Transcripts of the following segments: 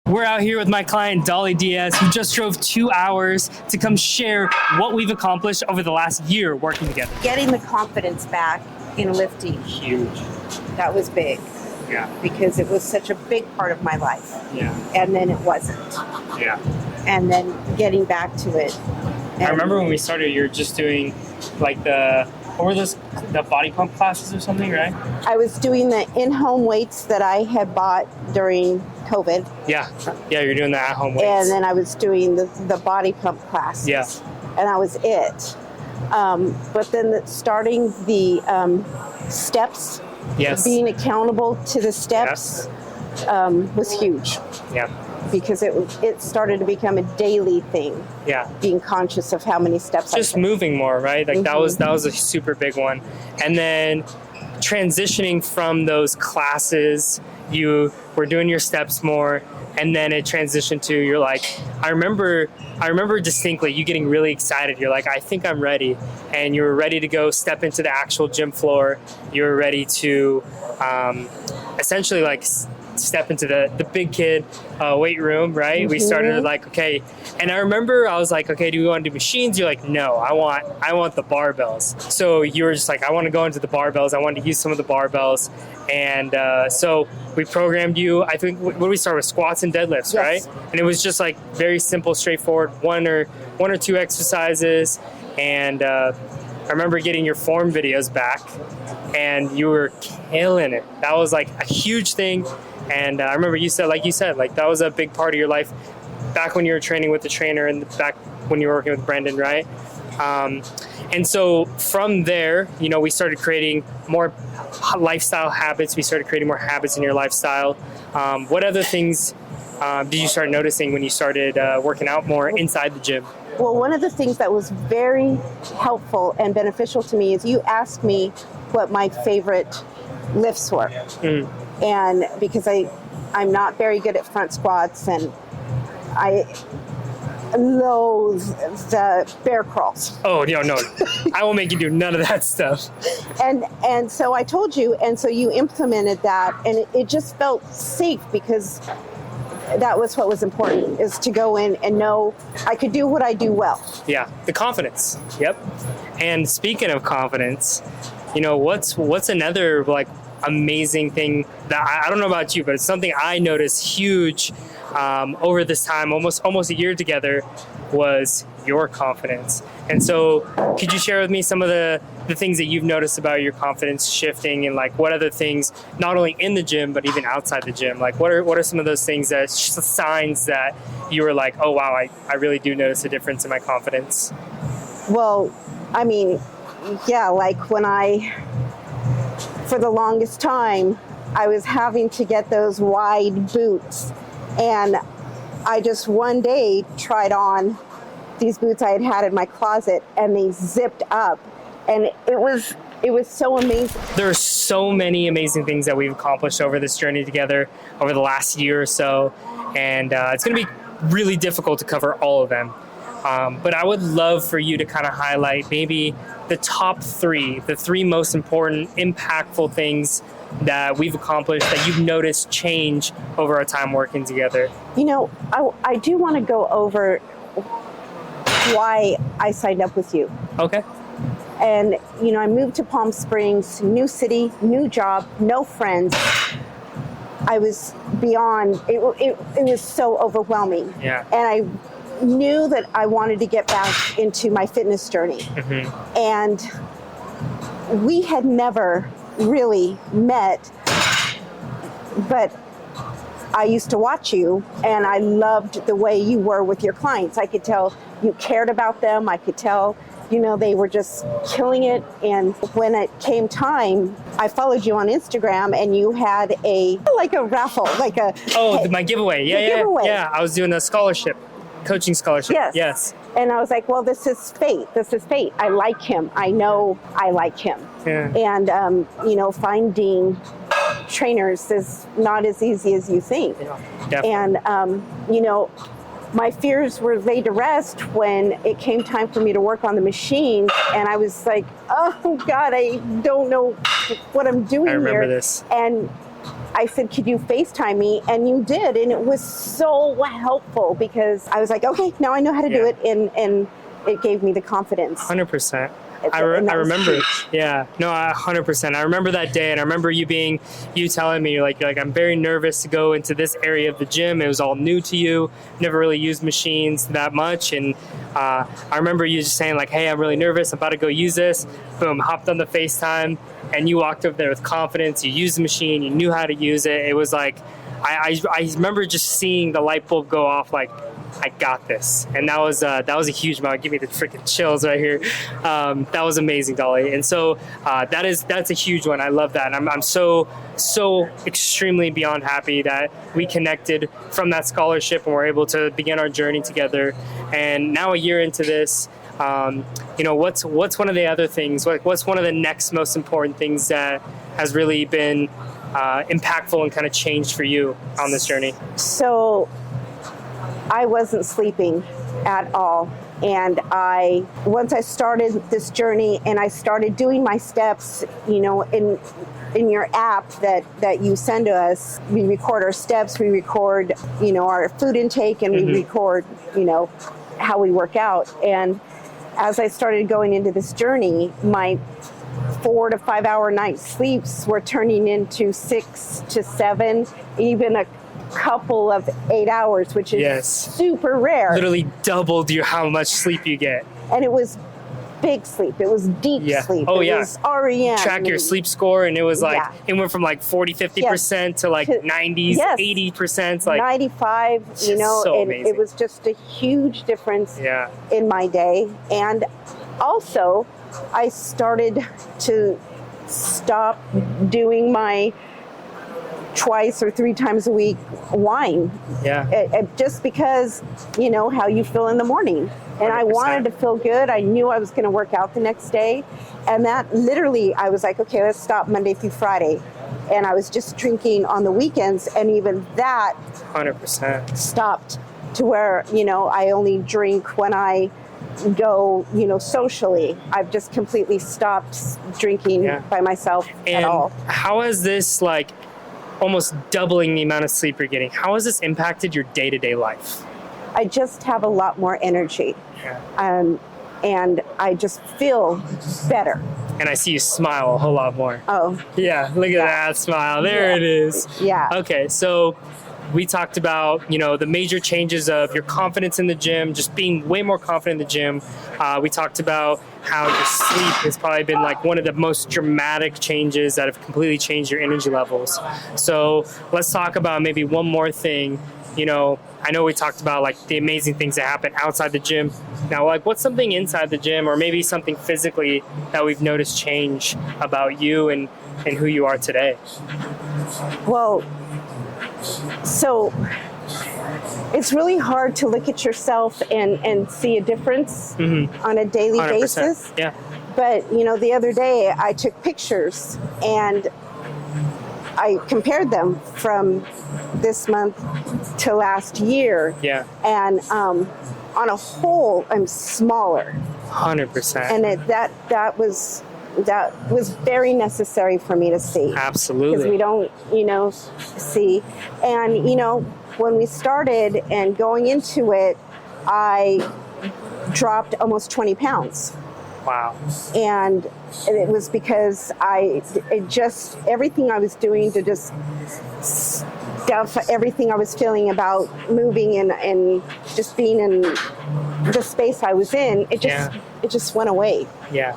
We're out here with my client, Dolly Diaz, who just drove 2 hours to come share what we've accomplished over the last year working together. Getting the confidence back in lifting. Huge. That was big. Yeah. Because it was such a big part of my life. Yeah. And then it wasn't. Yeah. And then getting back to it. I remember when we started, you were just doing like what were those, the body pump classes or something, right? I was doing the in-home weights that I had bought during COVID. Yeah. Yeah, you're doing the at-home weights. And then I was doing the body pump classes. Yeah. And that was it. But then starting the steps, yes. being accountable to the steps, was huge. Yeah. Because it started to become a daily thing. Yeah. Being conscious of how many steps. Just moving more, right? Like that was a super big one. And then transitioning from those classes, you were doing your steps more, and then it transitioned to you're like, I remember distinctly you getting really excited. You're like, I think I'm ready, and you were ready to go step into the actual gym floor. You were ready to essentially like step into the big kid weight room, right? We started like, okay, and I remember I was like, okay, do we want to do machines? You're like, no, I want the barbells. So you were just like, I want to go into the barbells. I wanted to use some of the barbells, and so we programmed you. I think what did we start with? Squats and deadlifts, right? And it was just like very simple, straightforward, one or two exercises. And I remember getting your form videos back, and you were killing it. That was like a huge thing. And I remember you said that was a big part of your life back when you were training with the trainer and back when you were working with Brendan, right? And so from there, we started creating more lifestyle habits. We started creating more habits in your lifestyle. What other things did you start noticing when you started working out more inside the gym? Well, one of the things that was very helpful and beneficial to me is you asked me what my favorite lifts were. And because I'm not very good at front squats, and I loathe the bear crawls. Oh, no. I won't make you do none of that stuff. And so I told you, and so you implemented that, and it just felt safe because that was what was important, is to go in and know I could do what I do well. Yeah, the confidence. Yep. And speaking of confidence, what's another like amazing thing that I don't know about you, but it's something I noticed huge over this time, almost a year together, was your confidence. And so could you share with me some of the things that you've noticed about your confidence shifting, and like what other things, not only in the gym, but even outside the gym? Like what are some of those things, that signs that you were like, oh wow, I really do notice a difference in my confidence? Well, I mean, yeah, like when for the longest time, I was having to get those wide boots. And I just one day tried on these boots I had in my closet, and they zipped up. And it was so amazing. There are so many amazing things that we've accomplished over this journey together over the last year or so. And it's going to be really difficult to cover all of them. But I would love for you to kind of highlight maybe the top three, the three most important, impactful things that we've accomplished that you've noticed change over our time working together. I do want to go over why I signed up with you. Okay. And, I moved to Palm Springs, new city, new job, no friends. I was beyond, it was so overwhelming. Yeah. And I knew that I wanted to get back into my fitness journey. And we had never really met, but I used to watch you, and I loved the way you were with your clients. I could tell you cared about them. I could tell, they were just killing it. And when it came time, I followed you on Instagram, and you had a raffle, my giveaway. Giveaway. Yeah, I was doing a scholarship. Coaching scholarship. Yes. And I was like, well, this is fate. I like him. I know I like him. Yeah. And, finding trainers is not as easy as you think. Yeah, definitely. And, my fears were laid to rest when it came time for me to work on the machine. And I was like, oh, God, I don't know what I'm doing here. I remember this. And I said, could you FaceTime me? And you did. And it was so helpful because I was like, okay, now I know how to do it. And it gave me the confidence. 100%. I remember. Yeah, no, 100%. I remember that day, and I remember you telling me, you're like, I'm very nervous to go into this area of the gym. It was all new to you. Never really used machines that much. And I remember you just saying like, hey, I'm really nervous. I'm about to go use this. Boom, hopped on the FaceTime, and you walked over there with confidence. You used the machine. You knew how to use it. It was like, I remember just seeing the light bulb go off like, I got this. And that was a huge moment. Give me the freaking chills right here. That was amazing, Dolly. And so that's a huge one. I love that. And I'm so extremely beyond happy that we connected from that scholarship and we're able to begin our journey together. And now a year into this, what's one of the other things, what's one of the next most important things that has really been impactful and kind of changed for you on this journey? So I wasn't sleeping at all. And once I started this journey and I started doing my steps, in your app that you send to us, we record our steps, we record, our food intake, and we record, how we work out. And as I started going into this journey, my 4 to 5 hour night sleeps were turning into 6 to 7, even a couple of 8 hours, which is super rare. Literally doubled how much sleep you get. And it was big sleep. It was deep sleep. Oh, it was REM. Track your sleep score, and it was like, it went from like 40, 50% to like 90s, 80%. Like 95, so and it was just a huge difference in my day. And also, I started to stop doing my twice or 3 times a week wine. Just because, how you feel in the morning. And 100%. I wanted to feel good. I knew I was going to work out the next day. And that literally, I was like, okay, let's stop Monday through Friday. And I was just drinking on the weekends. And even that 100% stopped to where, I only drink when I go, socially. I've just completely stopped drinking by myself at all. How has this, almost doubling the amount of sleep you're getting, how has this impacted your day-to-day life? I just have a lot more energy. And I just feel better. And I see you smile a whole lot more. Oh. Yeah, look at that smile. There it is. Yeah. Okay, so we talked about, the major changes of your confidence in the gym, just being way more confident in the gym. We talked about how your sleep has probably been one of the most dramatic changes that have completely changed your energy levels. So let's talk about maybe one more thing. I know we talked about the amazing things that happen outside the gym. Now, what's something inside the gym, or maybe something physically that we've noticed change about you and who you are today? Well, so it's really hard to look at yourself and see a difference on a daily 100%. Basis. Yeah. But, the other day I took pictures and I compared them from this month to last year. Yeah. And on a whole, I'm smaller. 100%. And that was very necessary for me to see. Absolutely. Because we don't, see. And, when we started and going into it, I dropped almost 20 pounds. Wow. And it was because everything I was doing to just stuff everything I was feeling about moving and just being in the space I was in, it just went away. Yeah.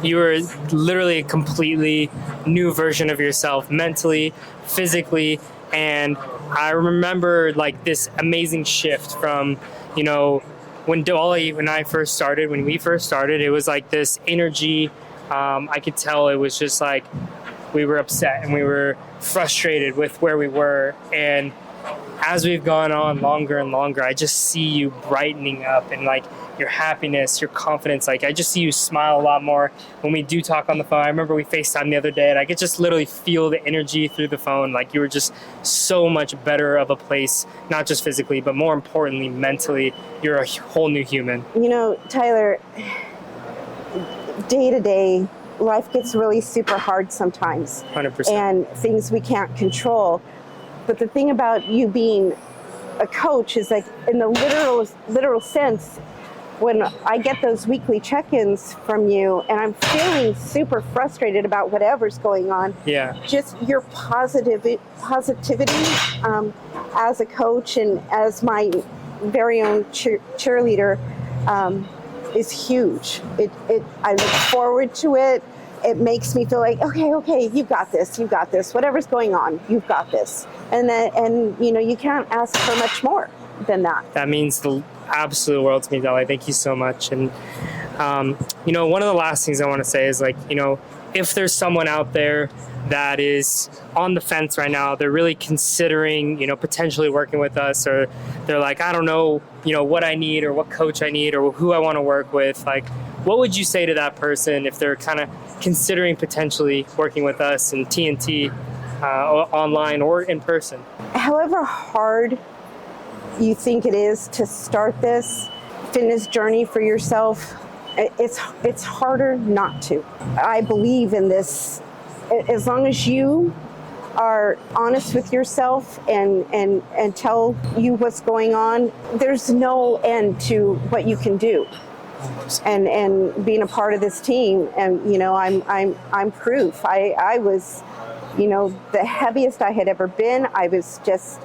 You were literally a completely new version of yourself, mentally, physically, and I remember this amazing shift from, when Dolly, when we first started, it was this energy. I could tell it was just we were upset and we were frustrated with where we were. And as we've gone on longer and longer, I just see you brightening up and your happiness, your confidence. I just see you smile a lot more when we do talk on the phone. I remember we FaceTimed the other day and I could just literally feel the energy through the phone. You were just so much better of a place, not just physically, but more importantly, mentally. You're a whole new human. Tyler, day to day, life gets really super hard sometimes. 100%. And things we can't control. But the thing about you being a coach is, like, in the literal sense, when I get those weekly check-ins from you and I'm feeling super frustrated about whatever's going on, just your positivity as a coach and as my very own cheerleader is huge. I look forward to it. It makes me feel like, okay, you've got this. Whatever's going on, you've got this. And you can't ask for much more than that. That means the absolute world to me, Dolly. Thank you so much. And one of the last things I want to say is, like, if there's someone out there that is on the fence right now, they're really considering, potentially working with us, or they're like, I don't know, what I need or what coach I need or who I want to work with. Like, what would you say to that person if they're kind of considering potentially working with us in TNT, online or in person? However hard you think it is to start this fitness journey for yourself, it's harder not to. I believe in this. As long as you are honest with yourself and tell you what's going on, there's no end to what you can do. And being a part of this team, and I'm proof. I was, the heaviest I had ever been. I was just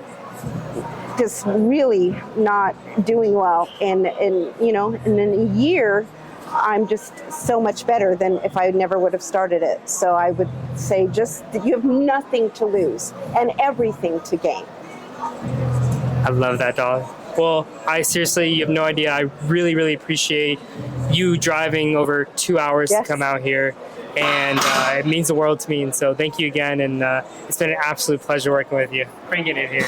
really not doing well, and in a year I'm just so much better than if I never would have started it. So I would say just that you have nothing to lose and everything to gain. I love that, Dolly. Well, you have no idea. I really, really appreciate you driving over 2 hours to come out here. And it means the world to me. And so thank you again. And it's been an absolute pleasure working with you. Bringing it here.